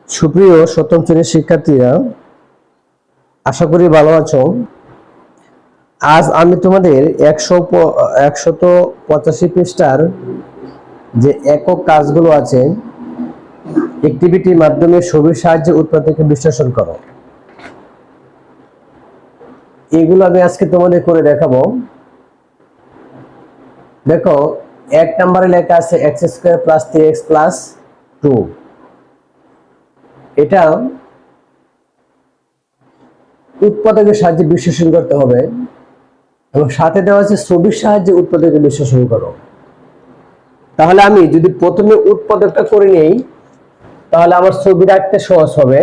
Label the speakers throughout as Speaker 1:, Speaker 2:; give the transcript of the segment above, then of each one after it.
Speaker 1: সুপ্রিয় সপ্তম শ্রেণীর শিক্ষার্থীরা, আশা করি ভালো আছো। আজ আমি তোমাদের 185 পৃষ্ঠার যে একক কাজগুলো আছে, অ্যাক্টিভিটির মাধ্যমে ছবির সাহায্যে উৎপাদকে বিশ্লেষণ করো, এগুলো আমি আজকে তোমাদের করে দেখাবো। দেখো, 1 নম্বরে লেখা আছে x² + 3x + 2। এটা উৎপাদকের সাহায্যে বিশ্লেষণ করতে হবে এবং সাথে দেওয়া আছে ছবির সাহায্যে উৎপাদকে বিশ্লেষণ করো। তাহলে আমি যদি প্রথমে উৎপাদকটা করে নেই তাহলে আমার ছবি আঁকতে সহজ হবে।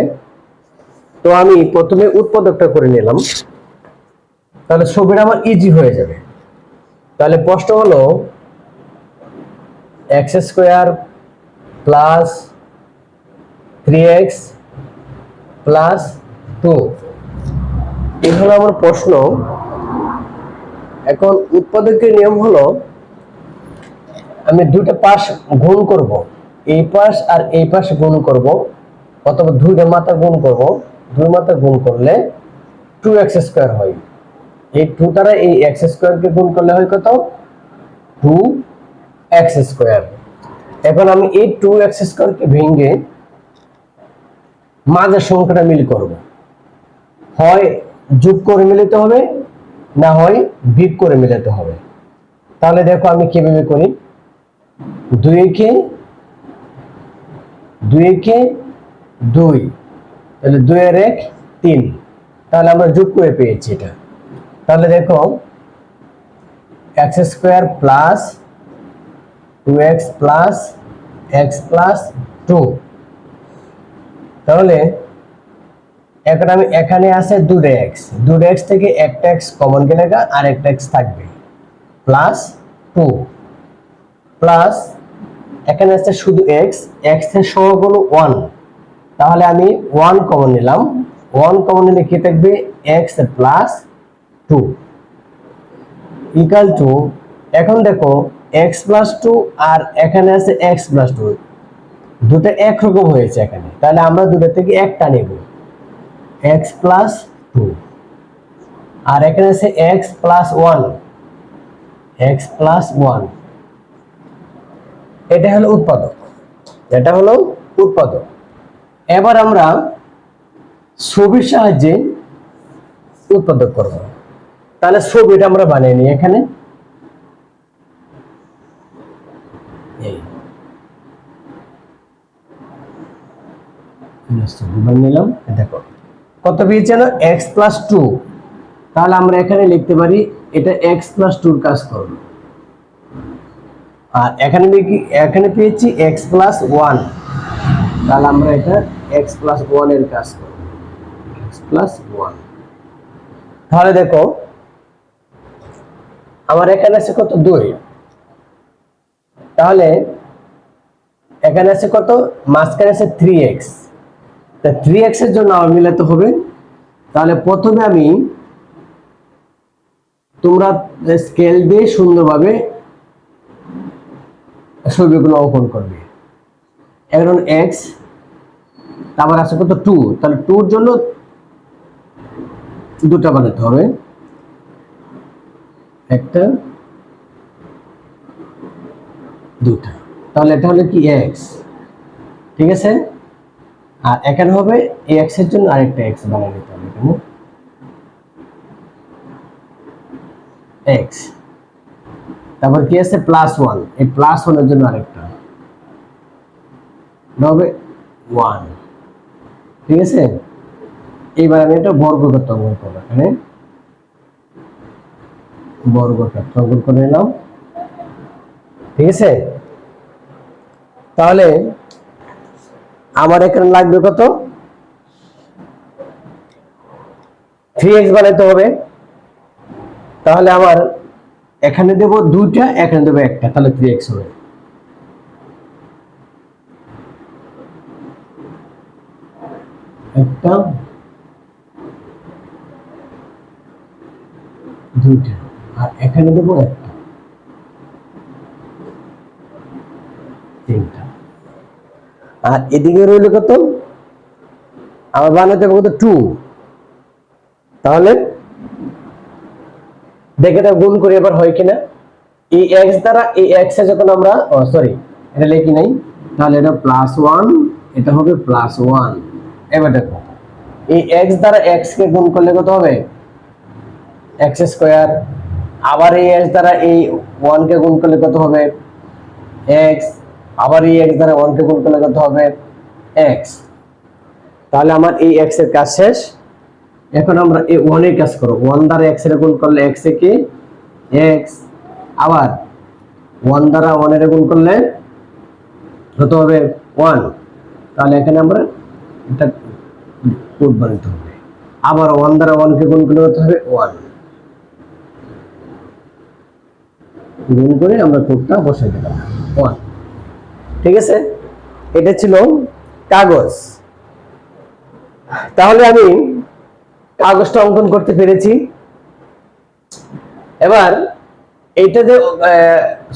Speaker 1: তো আমি প্রথমে উৎপাদকটা করে নিলাম, তাহলে ছবিটা আমার ইজি হয়ে যাবে। তাহলে প্রশ্ন হলো x² + 3x + 2, এই হলো আমার প্রশ্ন। এখন উৎপাদকের নিয়ম হলো আমি দুটো পাশ গুণ করব, এই পাশ আর এই পাশ গুণ করব, অথবা দুইটা মাথা গুণ করব। দুই মাথা গুণ করলে 2x² হয়। এই 2 দ্বারা এই x² কে গুণ করলে হয় কত? 2x²। এখন আমি এই 2x² কে ভেঙে মাঝের সংখ্যাটা মিল করব। হয় যোগ করে মিলাতে হবে, না হয় বিয়োগ করে মিলাতে হবে। তাহলে দেখো আমি কিভাবে করি। 2 কে 2, তাহলে 2 এর 1 3, তাহলে আমরা যোগ করে পেয়েছি এটা। তাহলে দেখো x² + 2x + x + 2, তাহলে এখন আমি এখানে আছে 2x থেকে একটা x কমন গেলে আর একটা x থাকবে, +2 প্লাস এখানে আছে শুধু x এর সহগ হলো 1, তাহলে আমি 1 কমন নিলাম। 1 কমন নিলে কি থাকবে? x + 2 = এখন দেখো x + 2 আর এখানে আছে x + 2, দুটো একরকম হয়েছে এখানে, তাহলে আমরা দুটো থেকে একটা নেব, x + 2, আর এখানে আছে x + 1, x + 1। এটা হলো উৎপাদক, এটা হলো উৎপাদক। এবার আমরা ছবির সাহায্যে উৎপাদক করব। তাহলে ছবিটা আমরা বানিয়ে নিই। এখানে এই ছবি বানিয়ে নিলাম। দেখো কত পেয়েছে না? x + 2। তাহলে আমরা এখানে লিখতে পারি এটা x + 2 এর কাজ করবে। আর এখানে পেয়েছি x + 1, তাহলে আমরা এটা x + 1 এর কাজ করব, x + 1। তাহলে দেখো আমার এখানে আছে কত? 2, তাহলে এখানে আছে কত? মাঝখানে আছে 3x, তা 3x এর জন্য আমার মিলাতে হবে। তাহলে প্রথমে আমি, তোমরা স্কেল দিয়ে সুন্দরভাবে ছবিগুলো অঙ্কন করবে। এখন x, তারপর আছে কত? 2, তাহলে 2 এর জন্য দুটো বানাতে হবে, একটা দুটা। তাহলে এটা হলো কি? x, ঠিক আছে। আর এখানে হবে এই x এর জন্য আরেকটা x বানিয়ে নিতে হবে, এখানে x। তারপর কি আছে? +1, এই +1 এর জন্য আরেকটা হবে 1, ঠিক আছে। এইবার আমি এটা বর্গক্ষেত্র অঙ্কন করব, এখানে বর্গক্ষেত্র অঙ্কন করে নিলাম, ঠিক আছে। তাহলে আমার এখানে লাগবে কত? 3x বানাতে হবে। তাহলে আমার এখানে দেব 2টা, এখানে দেব একটা, তাহলে 3x হবে। একটা, দুইটা, আর এখানে দেব একটা, তিনটা। আর এদিকে রইল কত? আমার বানাতে হবে কত 2। তাহলে দেখে এটা গুণ করি এবার হয় কিনা। এই x দ্বারা এই x এ যখন আমরা সরি এটা লিখি নাই, তাহলে এটা +1, এটা হবে +1। এবার দেখো এই x দ্বারা x কে গুণ করলে কত হবে x স্কয়ার, আবার এই x দ্বারা এই 1 কে গুণ করলে কত হবে x, আবার এই x দ্বারা 1 কে গুণ করলে কত হবে x। তাহলে আমার এই x এর কাজ শেষ। এখন আমরা এই 1 এর কাজ করব। 1 দ্বারা x এর গুণ করলে x এ কি x, আবার 1 দ্বারা 1 এর গুণ করলে কত হবে 1। তাহলে এখানে আমরা এটা কোড বানাতে হবে। আবার 1 দ্বারা 1 কে গুণ করলে কত হবে 1, গুণ করে আমরা কোডটা বসাই দিলাম 1। ঠিক আছে, এটা ছিল কাগজ। তাহলে আমি কাগজটা অঙ্কন করতে পেরেছি। এবার এইটা যে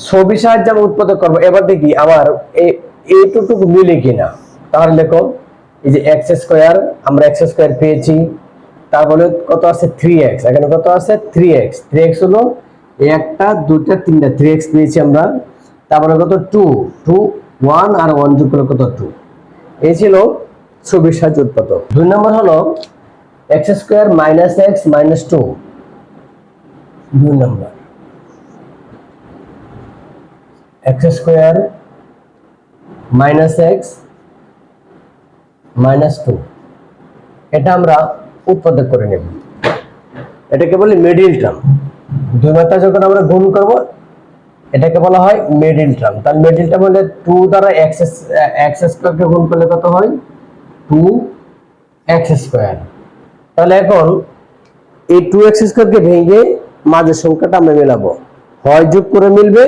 Speaker 1: ছবি সাহায্যে আমি উৎপাদক করবো, এবার দেখি আমার এইটুকু মিলে কিনা। তাহলে দেখো এই যে x স্কয়ার, আমরা x স্কয়ার পেয়েছি, তারপরে কত আছে 3x, এখানে কত আছে 3x। 3x হলো একটা দুটা তিনটা 3x পেয়েছি আমরা। তারপরে কত 2 2 1 আর 1 যোগ করলে কত 2। এই ছিল ছবির সাহায্যে উৎপাদক। 2 নম্বর হলো x square minus x minus 2। 2 নম্বর x square minus x minus 2, এটা আমরা উৎপাদক করে নেব। এটাকে বলি মিডল টার্ম। দুই মাত্রা যখন আমরা গুণ করব এটাকে বলা হয় মিডল টার্ম। তার মিডল টার্ম হলে 2 দ্বারা x স্কয়ার কে গুণ করলে কত হয় 2x স্কয়ার। তাহলে এখন এই 2x স্কয়ার কে ভেঙে মাঝের সংখ্যাটা আমরা মেলাবো, হয় যোগ করে মিলবে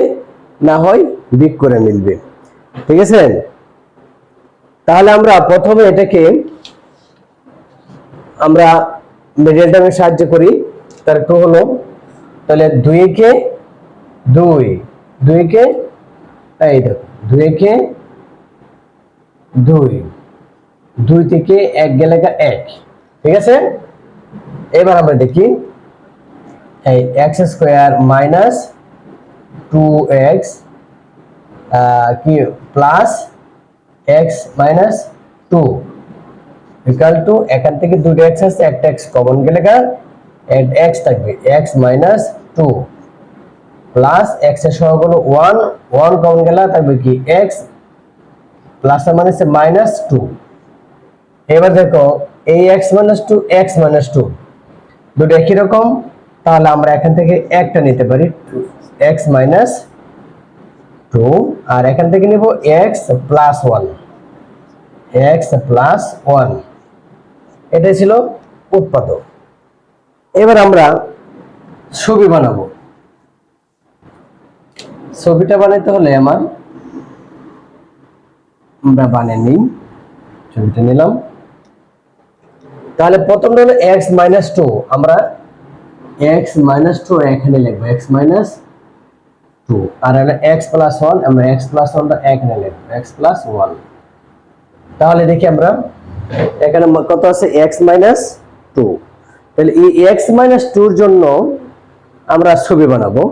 Speaker 1: না হয় বিয়োগ করে মিলবে। ঠিক আছে, তাহলে আমরা প্রথমে এটাকে আমরা মিডল টার্মের সাহায্যে করি। তার একটু হলো, তাহলে 2 কে 2 কে এই দেখো 2 কে 2 থেকে 1 গেলে 1। ঠিক আছে, এবার আমরা দেখি এই x স্কয়ার মাইনাস 2x কি plus x minus 2 equal to, এখান থেকে দুটো x আছে, একটা x কমন গেলে x থাকবে x মাইনাস 2 প্লাস x এর সহগ হলো 1 1 কমন গেলে থাকবে কি x প্লাস এর মানে মাইনাস 2। এবার দেখো এই x মাইনাস 2 x মাইনাস 2 দুটো একই রকম, তাহলে আমরা এখান থেকে একটা নিতে পারি x মাইনাস 2, আর এখান থেকে নিব x প্লাস 1 x প্লাস 1। এটাই ছিল উৎপাদক। এবার আমরা ছবি বানাবো। ছবিটা বানাইতে হলে আমরা বানিয়ে নিই, ছবিটা নিলাম। তাহলে প্রথমটা হলো x মাইনাস 2, আমরা x মাইনাস 2 এখানে লিখবো x মাইনাস 2, আর হলো x প্লাস 1, আমরা x প্লাস 1টা এখানে লিখবো x প্লাস 1। তাহলে দেখি আমরা এখানে কত আছে x মাইনাস 2। তাহলে এই x মাইনাস 2 এর জন্য আমরা ছবি বানাবো।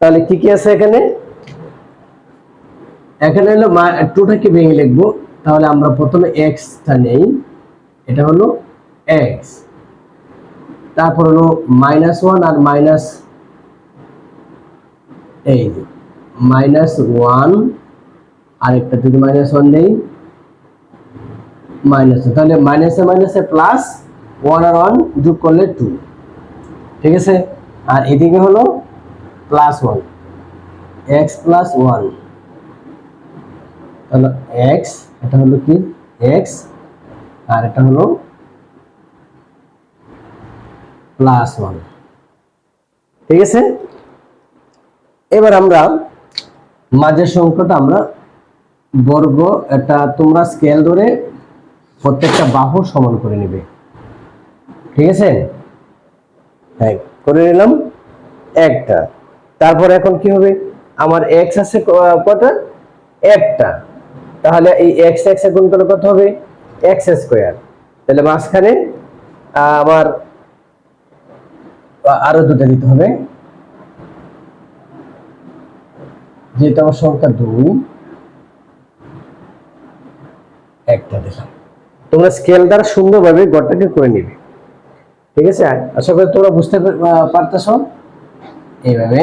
Speaker 1: তাহলে কি কি আছে এখানে, এখানে হলো 2টাকে ভেঙে লিখবো। তাহলে আমরা প্রথমে x টা নেই, এটা হলো x, তারপর হলো মাইনাস 1 আর মাইনাস এই মাইনাস 1 আর একটা যদি মাইনাস 1 নেই মাইনাস, তাহলে মাইনাসে মাইনাসে প্লাস 1 আর 1 যোগ করলে 2। ঠিক আছে, আর এদিকে হলো প্লাস 1 x প্লাস 1, তাহলে x, এটা হলো কি x আর এটা হলো প্লাস 1। ঠিক আছে, এবার আমরা মাঝের সংখ্যাটা আমরা বর্গ, এটা তোমরা স্কেল ধরে প্রত্যেকটা বাহু সমান করে নেবে। ঠিক আছে, হ্যাঁ করে নিলাম একটা। তারপর এখন কি হবে, আমার x আছে কত একটা, তাহলে এই x x গুণ করলে কত হবে x স্কয়ার। তাহলে মাঝখানে আমার আরো দুটো দিতে হবে, যেহেতু আমার সংখ্যা 2, একটা দিলাম। তোমরা স্কেল দ্বারা সুন্দরভাবে গড়টাকে করে নিবে, ঠিক আছে? আশা করি তোমরা বুঝতে পারতেছ। এইভাবে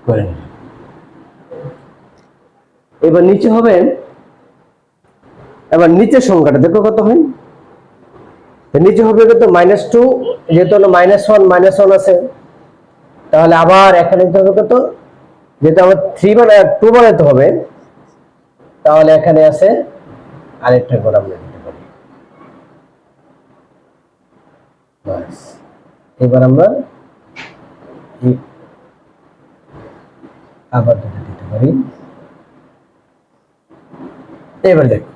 Speaker 1: করে নিবে। এবার নিচে হবে, এবার নিচের সংখ্যাটা দেখো কত হয়। নিচে হবে কত, -2, যেহেতু হলো -1 -1 আছে, তাহলে আবার এখানে দিতে হবে কত, যেহেতু আমার 2 বানাতে হবে, তাহলে এখানে আছে আরেকটা ঘর আমরা দিতে পারি। বাস, এবার আমরা আবার দুটো দিতে পারি। এবার দেখো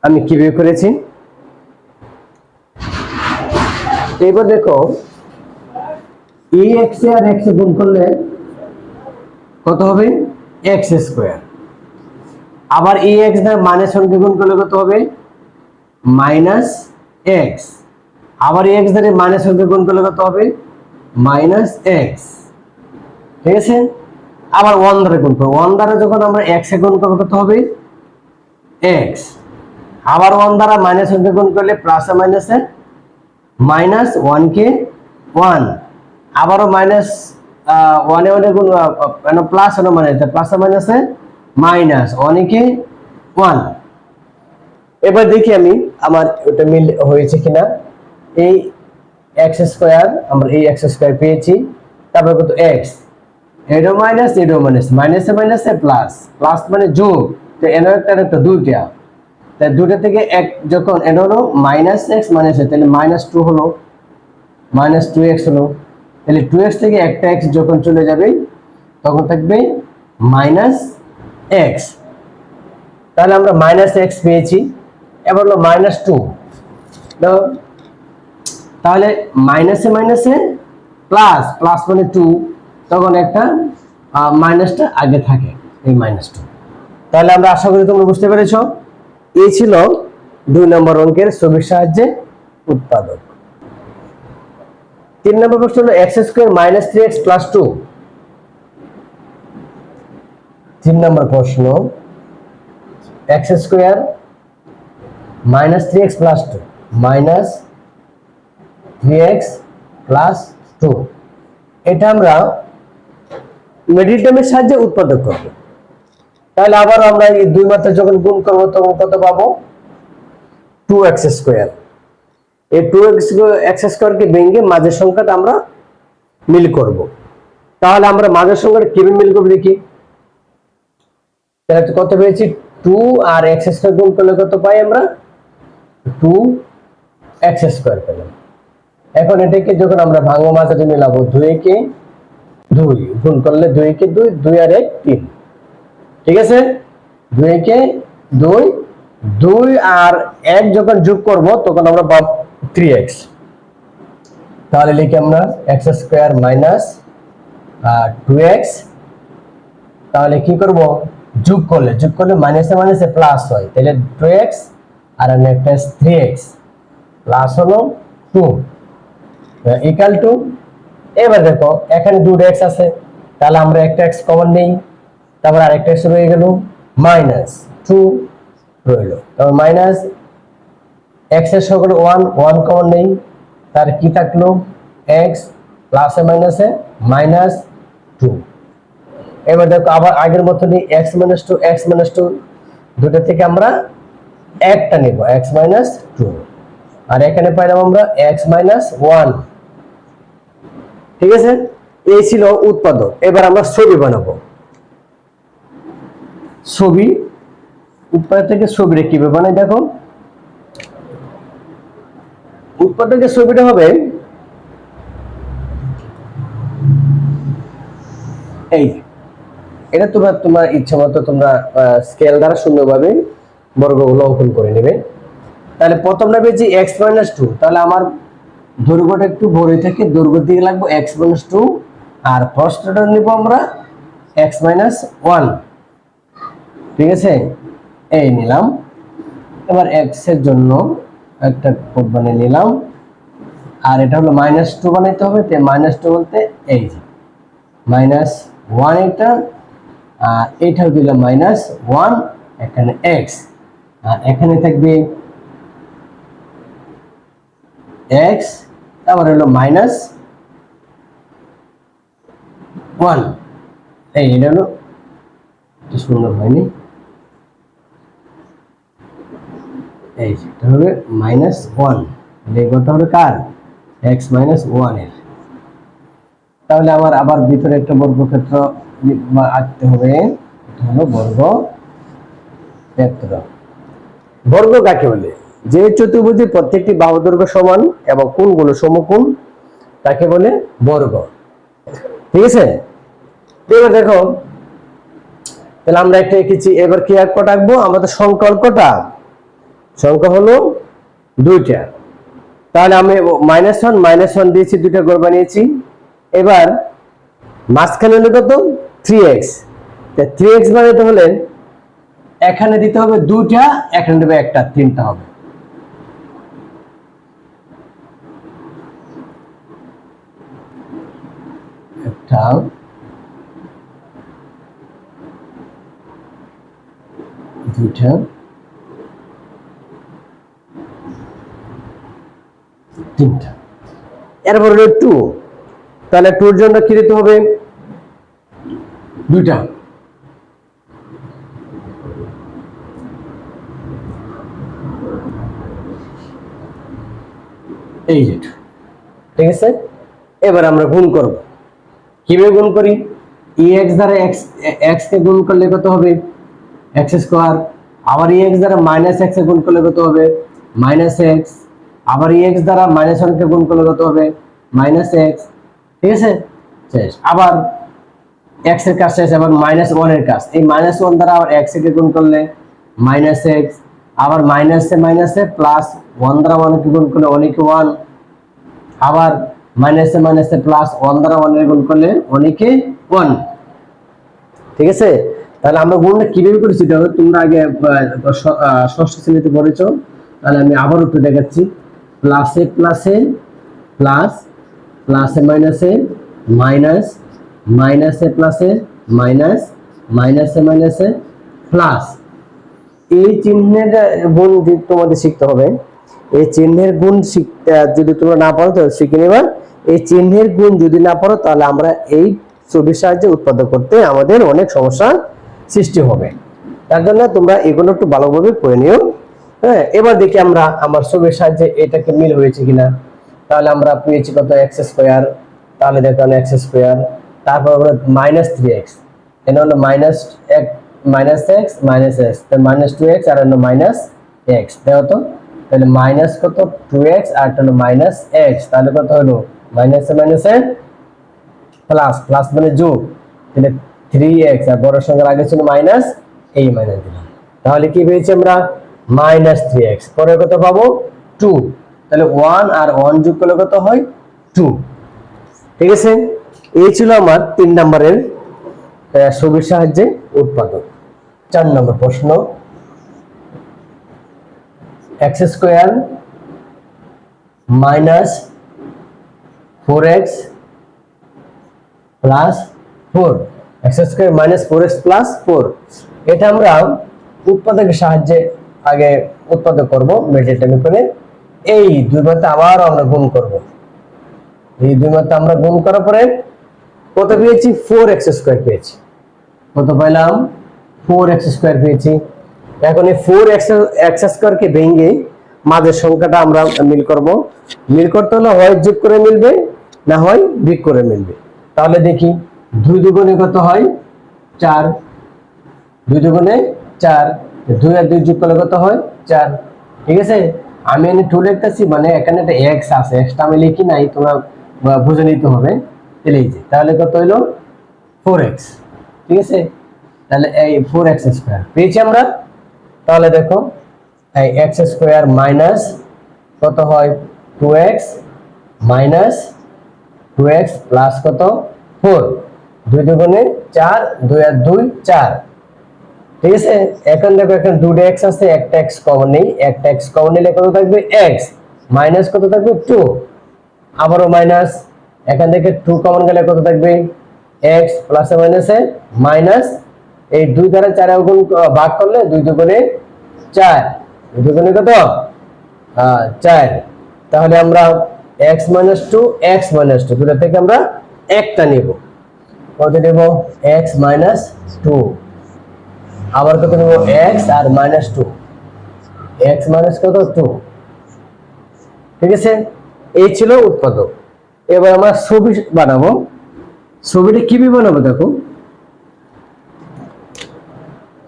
Speaker 1: আমি কিভাবে করেছি। এবার দেখো x আর x গুণ করলে কত হবে, x²। আবার x দ্বারা -1 গুণ করলে কত হবে, -x। আবার x দ্বারা -1 গুণ করলে কত হবে, -x। ঠিক আছে? আবার 1 দ্বারা গুণ করব, 1 দ্বারা যখন আমরা x এ গুণ করব কত হবে, x। আবার 1 দ্বারা -1 গুণ করলে প্লাস আর মাইনাসে -1 কে 1, আবারও -1 এ গুণ প্লাস আর মাইনাসে প্লাস আর মাইনাসে -1 কে 1। এবার দেখি আমি আমার ওটা মিল হয়েছে কিনা। এই x², আমরা এই x² পেয়েছি, তারপর কত x, ado minus ado minus, মাইনাসে মাইনাসে প্লাস, প্লাস মানে যোগ, তো এর একটা দুইটা, তাই দুটো থেকে এক যখন এর হলো -x মাইনাস, তাহলে -2 হলো, -2x হলো। তাহলে 2x থেকে একটা x যখন চলে যাবে তখন থাকবে -x। তাহলে আমরা -x পেয়েছি। এবার হলো -2, তাহলে মাইনাসে মাইনাসে প্লাস, প্লাস মানে 2, তখন একটা মাইনাসটা আগে থাকে, এই -2। তাহলে আমরা আশা করি তোমরা বুঝতে পেরেছো। এই ছিল 2 নম্বর অঙ্কের ছবির সাহায্যে উৎপাদক। 3 নম্বর প্রশ্ন হলো x² - 3x + 2। 3 নম্বর প্রশ্ন, x² - 3x + 2 -3x + 2, এটা আমরা মিডল টার্মের সাহায্যে উৎপাদক করব। তাহলে আবার আমরা এই দুই মাত্রা যখন গুণ করব তখন কত পাবো, 2x²। এই 2x² কে ভেঙে মাঝের সংখ্যাটা আমরা মিল করব। তাহলে আমরা মাঝের সংখ্যাটা কিভাবে মিল করব দেখি। তাহলে কত পেয়েছি, 2 আর x² গুণ করলে কত পাই আমরা, 2x² পেলাম। এখন এটাকে যখন আমরা ভাঙবো মাঝারে মিলাবো, 2 কে 2 গুণ করলে 2 কে 2, 2 আর 1 3, ঠিক আছে? 2 কে 2, 2 আর 1 যখন যোগ করব তখন আমরা পাবো 3x। তাহলে লিখি আমরা x² - 2x। তাহলে কি করব, যোগ করলে মাইনাসে মাইনাসে প্লাস হয়, তাহলে 2x আর একটা 3x প্লাস হলো 2 ইকুয়াল টু। এবার দেখো এখানে 2x আছে, তাহলে আমরা একটা x কমন নেই, তারপর আরেকটা x রয়ে গেল, -2 রইল, তারপর মাইনাস x এর সকল 1 1 কমন নেই, তার কি থাকলো x প্লাসে মাইনাসে -2। এবার দেখো আবার আগের মতনই x - 2 x - 2, দুটো থেকে আমরা একটা নেব, x - 2, আর এখানে পাইলাম আমরা x - 1। ঠিক আছে? এই ছিল উৎপাদক। এবার আমরা ছবি বানাবো। ছবি, উৎপাদক থেকে ছবিটা কিভাবে বানাই দেখো। উৎপাদকের ছবিটা হবে এই, এটা তোমরা তোমার ইচ্ছা মতো তোমরা স্কেল দ্বারা সুন্দরভাবে বর্গগুলো অঙ্কন করে নেবে। তাহলে প্রথমটা পেয়েছি x - 2, তাহলে আমার দৈর্ঘ্যটা একটু বড় থেকে দৈর্ঘ্য দিকে লাগবো x - 2, আর প্রস্থটা নিব আমরা x - 1। ঠিক আছে? এই নিলাম। এবার এক্স এর জন্য একটা কোড বানিয়ে নিলাম, আর এটা হলো -2 বানাইতে হবে। তো -2 বলতে এই যে -1 এটা, আর এটাও দিলাম -1, এখানে x, আর এখানে থাকবে x, তারপর হলো -1। এই এটা হলো, কি সুন্দর হয়নি, এই এটা হবে -1, লেগোটা হবে কার, x -1 এর। তাহলে আমার আবার ভিতরে একটা বর্গক্ষেত্র আঁকতে হবে, এটা হলো বর্গক্ষেত্র। বর্গ কাকে বলে? যে চতুর্ভুজের প্রত্যেকটি বাহু দৈর্ঘ্য সমান এবং কোণগুলো সমকোণ তাকে বলে বর্গ। ঠিক আছে, এবার দেখো, তাহলে আমরা একটা এঁকেছি। এবার কি আর কটা আঁকবো? আমাদের সংখ্যা কটা? সংখ্যা হলো দুইটা। তাহলে আমি -1 দিয়েছি, দুইটা ঘর বানিয়েছি। এবার মাঝখানে হলো কত? 3x। 3x বানাতে হলে এখানে দিতে হবে দুইটা, এখানে দেবে একটা, তিনটা হবে। একটা, দুইটা, তিনটা। এরপর হলো 2, তাহলে 2 এর জন্য কি দিতে হবে? দুইটা। এই যে, ঠিক আছে। এবার আমরা গুণ করব। কিভাবে গুণ করি? ex দ্বারা x কে গুণ করলে কত হবে? x square. আবার ex দ্বারা -x কে গুণ করলে কত হবে? -x। আবার ex দ্বারা -1 কে গুণ করলে কত হবে? -x। ঠিক আছে, শেষ। আবার x এর কাজ শেষ, আবার -1 এর কাজ। এই -1 দ্বারা আবার x কে গুণ করলে -x, আবার -এ প্লাস 1 দ্বারা 1 কে গুণ করলে অনেকে 1, আবার -এ প্লাস 1 দ্বারা 1 এর গুণ করলে অনেকে 1। ঠিক আছে, তাহলে আমরা গুণটা কিভাবে করেছি দেখো, তোমরা আগে ষষ্ঠ শ্রেণীতে পড়েছো। তাহলে আমি আবার একটু দেখাচ্ছি। প্লাসে প্লাসে প্লাস, প্লাসে মাইনাসে মাইনাস, মাইনাসে প্লাসে মাইনাস, মাইনাসে মাইনাসে প্লাস। এই চিহ্নের গুণ তোমাদের শিখতে হবে। এই চিহ্নের গুণ যদি তোমরা না পারো তাহলে শিখে নেবা। এই চিহ্নের গুণ যদি না পারো তাহলে আমরা এই ছবির সাহায্যে উৎপাদন করতে আমাদের অনেক সমস্যা সৃষ্টি হবে। তার জন্য তোমরা এগুলো একটু ভালোভাবে করে নিও। হ্যাঁ, এবার দেখি আমরা আমার ছবির সাহায্যে এটাকে মিল হয়েছে কিনা। তাহলে আমরা পেয়েছি কত? x square. তাহলে দেখো x স্কয়ার, তারপর হলো -3x, এখানে হলো -x -x, তাহলে -2x আর হলো -x। দেখো তো, তাহলে মাইনাস কত? 2x আর হলো -x, তাহলে কত হলো? মাইনাসে মাইনাসে প্লাস, প্লাস মানে যোগ, তাহলে 3x, আর বড় সংখ্যার আগে ছিল মাইনাস, এই মাইনাস দিলাম। তাহলে কি পেয়েছি আমরা? -3x। পরে কত পাবো? 2। তাহলে 1 আর 1 যোগ করলে কত হয়? 2। ঠিক আছে, এই ছিল আমার 3 নম্বরের ছবির সাহায্যে উৎপাদক। 4 নম্বর প্রশ্ন, x square -4x plus 4, x square -4x plus 4, এটা আমরা উৎপাদকের সাহায্যে আগে উৎপাদক করব মেটেটামি করে। এই দুই মাত্রা আবার আমরা গুণ করব। এই দুই মাত্রা আমরা গুণ করার পরে কত পেয়েছি? 4x স্কয়ার পেয়েছি। কত পেলাম? 4x স্কয়ার পেয়েছি। এখন এই 4x স্কয়ারকে ভেঙে মাঝের সংখ্যাটা আমরা মিল করব। মিল করতে হলে হয় যোগ করে মিলবে, না হয় বিয়োগ করে মিলবে। তাহলে দেখি, 2 দুগুণে কত হয়? 4। 2 দুগুণে 4, 2 আর 2 যোগ করলে কত হয়? 4। ঠিক আছে, আমি এখানে 2 লিখতেছি, মানে এখানে একটা x আছে, xটা আমি লিখি নাই, তোমরা বুঝে নিতে হবে। তাহলে কত হইলো? 4x। ঠিক আছে, তাহলে এই 4x স্কয়ার পেয়েছি আমরা। তাহলে দেখো, এই x স্কয়ার মাইনাস কত হয়? 2x মাইনাস 2x প্লাস কত? 4। 2 দুগুণে 4, 2 আর 2 4। ঠিক আছে। এখন দেখো এখানে দুটো x আছে, একটা x কমন নেই, একটা x কমন নিলে কত থাকবে x মাইনাস কত থাকবে 2, আবারও মাইনাস, এখান থেকে 2 কমন গেলে কত থাকবে x প্লাস মাইনাসে মাইনাস, এই 2 দ্বারা 4 গুণ ভাগ করলে 2 দুগুণে 4, 2 দুগুণে কত 4, তাহলে আমরা x মাইনাস 2 x মাইনাস 2 দুটো থেকে আমরা একটা নেব, কত নেব x মাইনাস 2, আবার কত নেব x আর মাইনাস 2, x মাইনাস কত 2, ঠিক আছে। এই ছিল উৎপাদক। এবার আমরা ছবি বানাবো। ছবিটা কিভাবে বানাবো দেখো,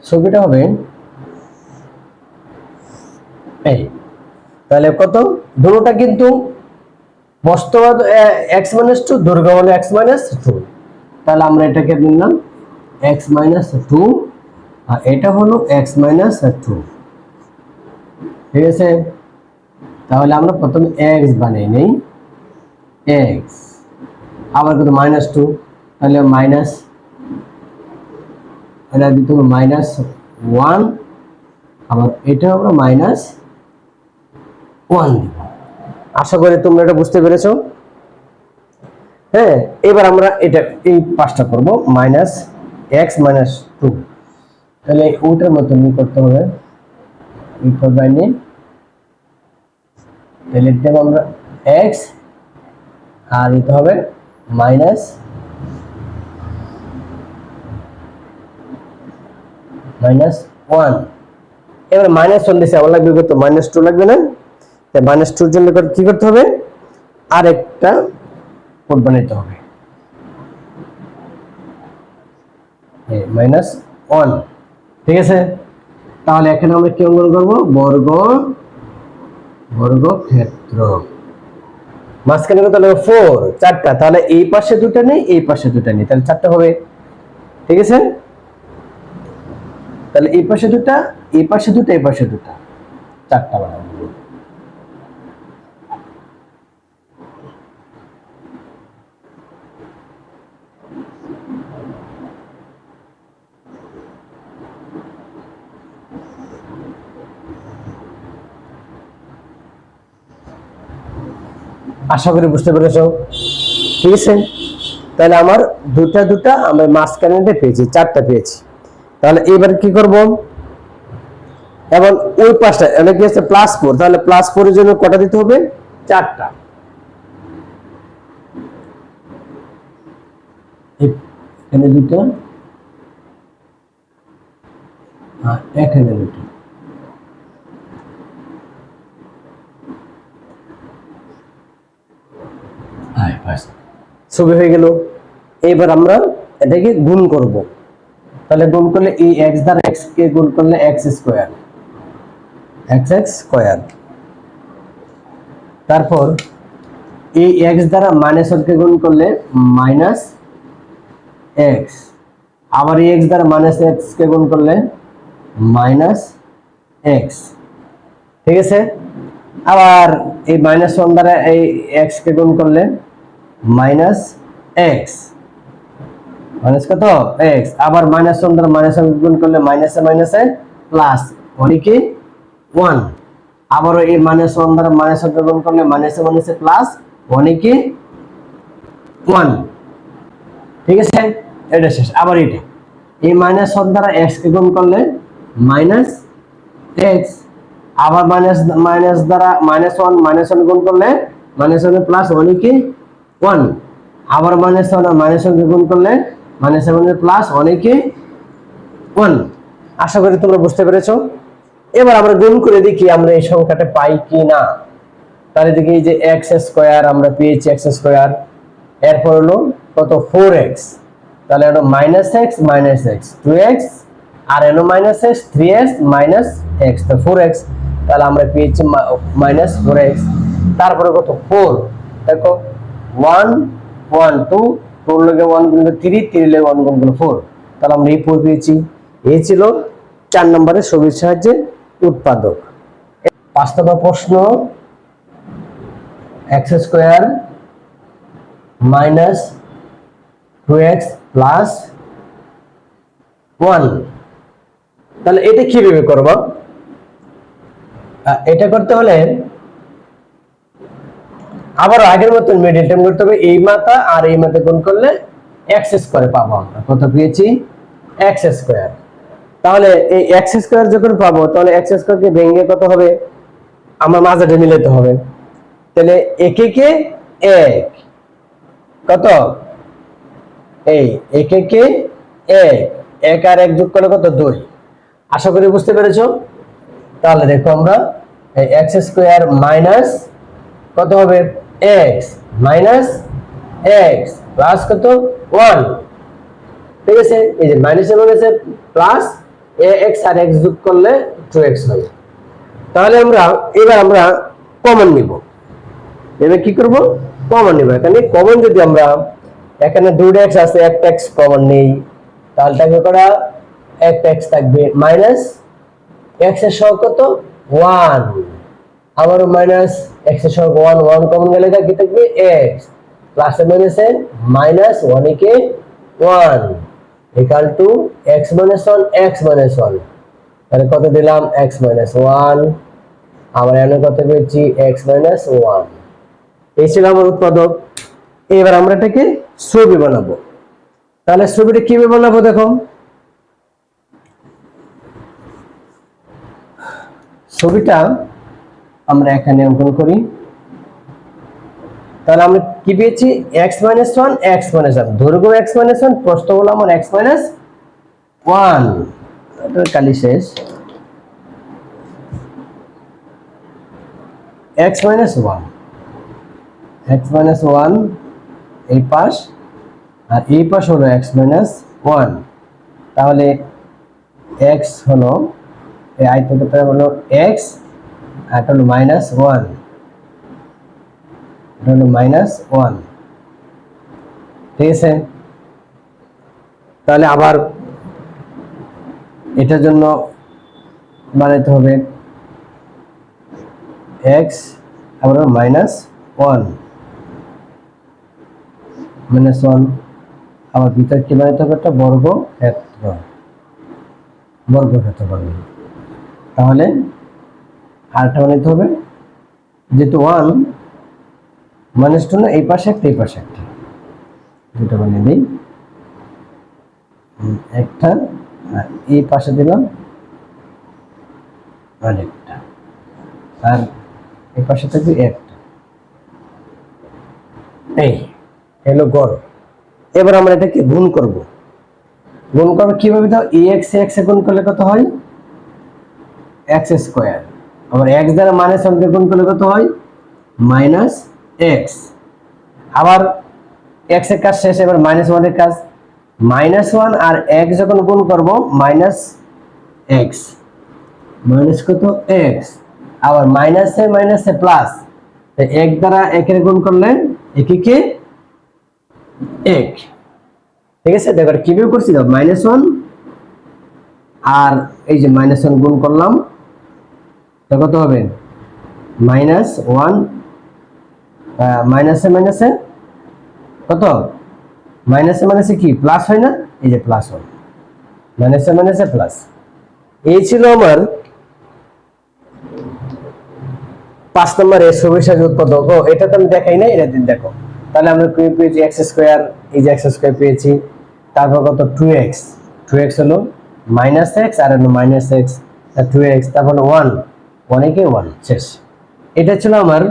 Speaker 1: ছবিটা হবে এই, তাহলে কত দুটোটা কিন্তু বস্তুবাদ x মাইনাস 2, দৈর্ঘ্য হলো x মাইনাস 2, তাহলে আমরা এটাকে নিলাম x মাইনাস 2 আর এটা হলো x মাইনাস 2, ঠিক আছে। তাহলে আমরা প্রথমে x বানিয়ে নেই, x আবার কত মাইনাস 2, তাহলে মাইনাস, এটা দিতে হবে মাইনাস 1, আবার এটা আমরা মাইনাস 1 দিব। আশা করি তোমরা এটা বুঝতে পেরেছো। হ্যাঁ, এবার আমরা এটা এই পাঁচটা করব মাইনাস x মাইনাস 2, তাহলে ওটার মতন করতে হবে, ইকুয়াল বাই নিয়ে তাহলে দেব আমরা x আর দিতে হবে মাইনাস মাইনাস 1, এবার মাইনাস 1 দিছে, আবার লাগবে কত মাইনাস 2 লাগবে না, তাই মাইনাস 2 এর জন্য কি করতে হবে আরেকটা কোড বানাইতে হবে, মাইনাস 1, ঠিক আছে। তাহলে এখানে আমরা কি অঙ্কন করব বর্গক্ষেত্র, মাঝখানে কত হলো 4, চারটা, তাহলে এই পাশে দুটো নেই এই পাশে দুটো নেই, তাহলে চারটা হবে, ঠিক আছে। তাহলে এই পাশে দুটো এই পাশে দুটো এই পাশে দুটো, চারটা বানাবো। আশা করি বুঝতে পেরেছো, ঠিক আছে। তাহলে আমার দুটা আমরা মাঝখানে পেয়েছি, চারটা পেয়েছি। তাহলে এবার কি করব, এবং ওই পাশটা এটা কি আছে +4, তাহলে +4 এর জন্য কটা দিতে হবে চারটা, এখানে দুটো আর এখানে দুটো, ছবি হয়ে গেল। এবার আমরা এটাকে গুণ করব, তাহলে গুণ করলে এই x দ্বারা x কে গুণ করলে x স্কয়ার, তারপর এই x দ্বারা মাইনাস 1 কে গুণ করলে মাইনাস x, আবার এই x দ্বারা মাইনাস x কে গুণ করলে মাইনাস x, ঠিক আছে। আবার এই মাইনাস 1 দ্বারা এই x কে গুণ করলে মাইনাস x, মাইনাস কত x, আবার মাইনাস 1 দ্বারা মাইনাস 1 গুণ করলে মাইনাসে মাইনাসে প্লাস, মানে কি 1, আবার এই মাইনাস 1 দ্বারা মাইনাস 1 গুণ করলে মাইনাসে মাইনাসে প্লাস, মানে কি 1, ঠিক আছে। এটা শেষ। আবার এটা এই মাইনাস 1 দ্বারা x কে গুণ করলে মাইনাস x, আবার মাইনাস দ্বারা মাইনাস 1 গুণ করলে মাইনাস 1 প্লাস, মানে কি 1, আবার মাইনাস 1 কে গুণ করলে মাইনাস 7 প্লাস, মানে কি 1। আশা করি তোমরা বুঝতে পেরেছো। এবার আমরা গুণ করে দেখি আমরা এই সংখ্যাটা পাই কি না। তাহলে দেখি এই যে x স্কয়ার আমরা পেয়েছি, x স্কয়ার, এরপর হলো কত 4x, তাহলে হলো minus x minus x 2x, আর এলো minus x 3x minus x, তো 4x, তাহলে আমরা পেয়েছি মাইনাস 4x। তারপরে কত 4, দেখো 1 1 2 4 লগে 1 গুণ 3 3 লগে 1 গুণ 4, তাহলে আমরা এই 4 পেয়েছি। এই ছিল 4 নম্বরের ছবির সাহায্যে উৎপাদক। 5 নম্বর প্রশ্ন, x square minus 2x plus 1 তাহলে এটা কিভাবে করব? এটা করতে হলে আবার আগের মতো মিডল টার্ম করতে হবে, এই মাথা আর এই মাথা গুণ করলে এক্স স্কয়ার পাবো আমরা। কত পেয়েছি? X square. তাহলে এই এক্স স্কয়ার যখন পাবো তাহলে এক্স স্কয়ার কে ভেঙে কত হবে? আমার মাঝাটা মিলাতে হবে। তাহলে একে কে এক, কত? এই একে কে এক, এক আর এক যোগ করলে কত? 2। আশা করি বুঝতে পেরেছো। তাহলে দেখো আমরা এই এক্স স্কয়ার মাইনাস কত হবে? এক্স মাইনাস এক্স প্লাস কত? 1। ঠিক আছে, এই যে মাইনাস এবং আছে প্লাস এক্স আর এক্স যোগ করলে 2x হবে। তাহলে এবার আমরা কমন নিব। এবার কি করব? কমন নিব। এখানে কমন যদি আমরা এখানে 2x আছে, একটা x কমন নেই, তাহলে থাকবে করা একটা x থাকবে মাইনাস x এর সহগ কত? 1। আবারও মাইনাস x এর সহগ 1, 1 কমন গেলে কি থাকবে? x প্লাস এ মাইনাসে minus 1 K 1 equal to x minus 1 x minus 1। তাহলে কত দিলাম? x minus 1। আবার এখানে কত পেয়েছি? x minus 1। এই ছিল আমার উৎপাদক। এবার আমরা এটাকে ছবি বানাবো। তাহলে ছবিটা কিভাবে বানাবো দেখো। ছবিটা আমরা এখানে অঙ্কন করি। তাহলে আমরা কি পেয়েছি? x minus 1 x minus 1, দৈর্ঘ্য x minus 1, প্রস্থ হলো আমার x minus 1। এটা কালি শেষ। x minus 1, x minus 1 এই পাশ আর এই পাশ হলো x minus 1। তাহলে x হলো এই আয়তক্ষেত্র হলো x আর এটা হলো -1, এটা হলো -1। ঠিক আছে, তাহলে আবার এটার জন্য বানাইতে হবে x আবার -1, -1। আবার ভিতর কি বানাইতে হবে? একটা বর্গক্ষেত্র, বর্গক্ষেত্র বানাবো। তাহলে আরেকটা বানাইতে হবে, যেহেতু 1 -2 না, এই পাশে একটা এই পাশে একটা, দুটো বানিয়ে দিই। একটা আর এই পাশে দিলাম আরেকটা, আর এই পাশে থাকবে একটা। এই হলো গড়। এবার আমরা এটাকে গুণ করব। গুণ করব কিভাবে? দাও ax x এ গুণ করলে কত হয়? x square. আবার x দ্বারা -1 কে গুণ করলে কত হয়? -x। আবার x এর কাজ শেষ, এবার -1 এর কাজ। -1 আর x যখন গুণ করব -x, মাইনাস কত? x। আবার মাইনাসে প্লাস, এক দ্বারা একের গুণ করলে একে এক। ঠিক আছে, দেখো কিভাবে করছি? দাও -1 আর এই যে -1 গুণ করলাম, তো কত হবে? -1 মাইনাসে কত? মাইনাসে কি প্লাস হয় না? এই যে প্লাস হয়, মাইনাসে প্লাস। এই ছিল আমার 5 নম্বরের ছবির সাহায্যে উৎপাদক। ও এটা তো আমি দেখাই নাই, এটা দিন দেখো। তাহলে আমরা কি পেয়েছি? x স্কয়ার, এই যে x স্কয়ার পেয়েছি, তারপর কত? 2x, 2x হলো -x আর হলো -x, 2x, তারপর 1, 1 কে 1, শেষ। এটা ছিল আমার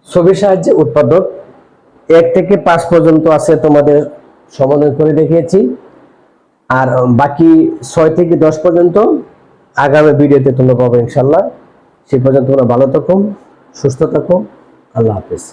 Speaker 1: ছবির সাহায্যে উৎপাদক। 1 থেকে 5 পর্যন্ত আছে, তোমাদের সমাধান করে দেখিয়েছি। আর বাকি 6 থেকে 10 পর্যন্ত আগামী ভিডিওতে তোমরা পাবে ইনশাআল্লাহ। সে পর্যন্ত তোমরা ভালো থাকো, সুস্থ থাকো। আল্লাহ হাফেজ।